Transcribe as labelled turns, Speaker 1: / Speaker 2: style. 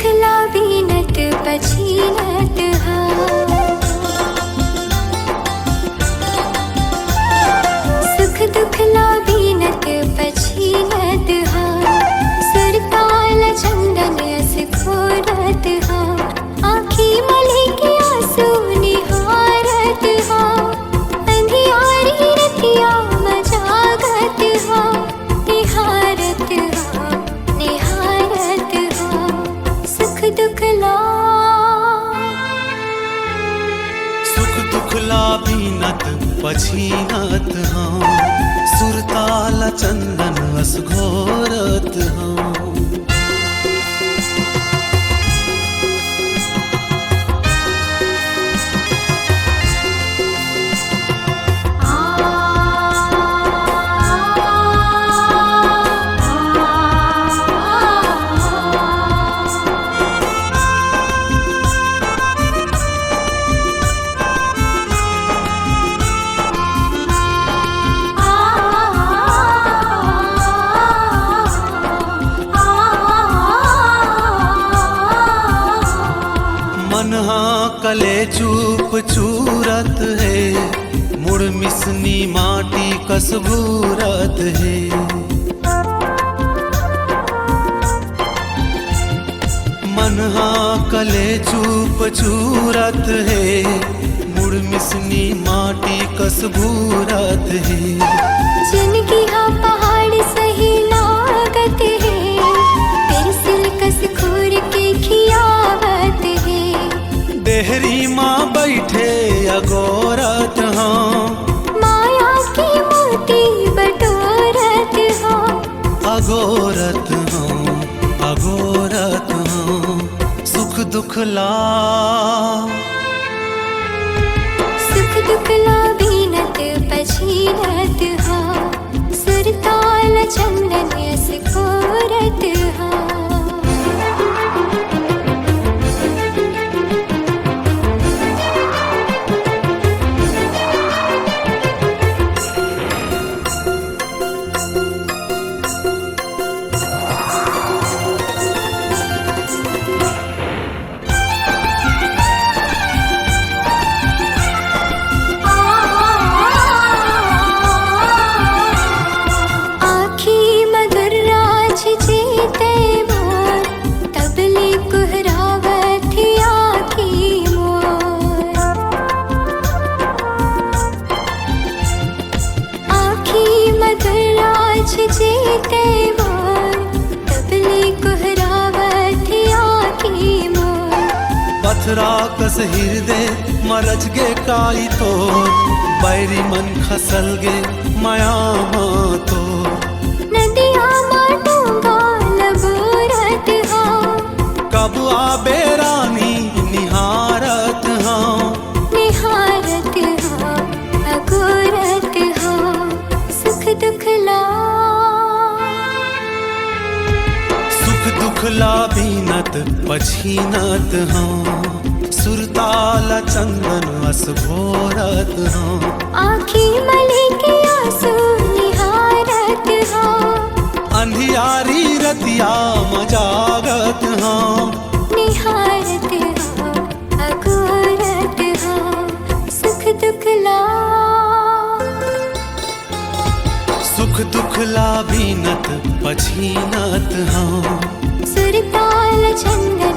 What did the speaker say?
Speaker 1: दुखला बीनत पछीनत हा। सुख दुखला बीनत पछीनत हा। सुरताल चंदन अस खोरत हा। आँखी मली के आंसू निहारत हा। अंधियारी रतिया मजागत हा। निहारत हा निहारत हा। सुख दुखला
Speaker 2: बीनत पछीनत हाँ। सुरताल चंदन अस घोरत हाँ। कले चूप चूरत है। मुड़ मिसनी माटी कसबूरत है। मनहा कले चूप चूरत है। मुड़ मिसनी माटी कसबूरत है।
Speaker 1: जिनकी हाँ पहाड़ सही लागत है। पेंसिल कस खोर के खियावत है।
Speaker 2: देहरी माँ बैठे अगोरत हाँ।
Speaker 1: माया की मोती बटोरत हाँ।
Speaker 2: अगोरत हाँ अगोरत हाँ। सुख दुखला
Speaker 1: बीनत पछीनत हाँ। सुरताल चंदन अस खोरत हाँ।
Speaker 2: पथरा कस हृदय मरज गे काई तो। बैरी मन खसल गे माया माँ तो।
Speaker 1: नदिया माटूंगा लगोरत हाँ। कब
Speaker 2: आबे रानी निहारत हाँ।
Speaker 1: निहारत हाँ अगोरत हाँ। सुख
Speaker 2: दुखला बीनत पछीनत हाँ। सुरताल चंदन अस घोरत हाँ।
Speaker 1: आँखी मली के आंसू निहारत हाँ।
Speaker 2: अंधियारी रतिया मजागत हाँ।
Speaker 1: निहारत हाँ अगोरत हाँ। सुख दुखला
Speaker 2: बीनत पछीनत हाँ।
Speaker 1: सुरताल चंदन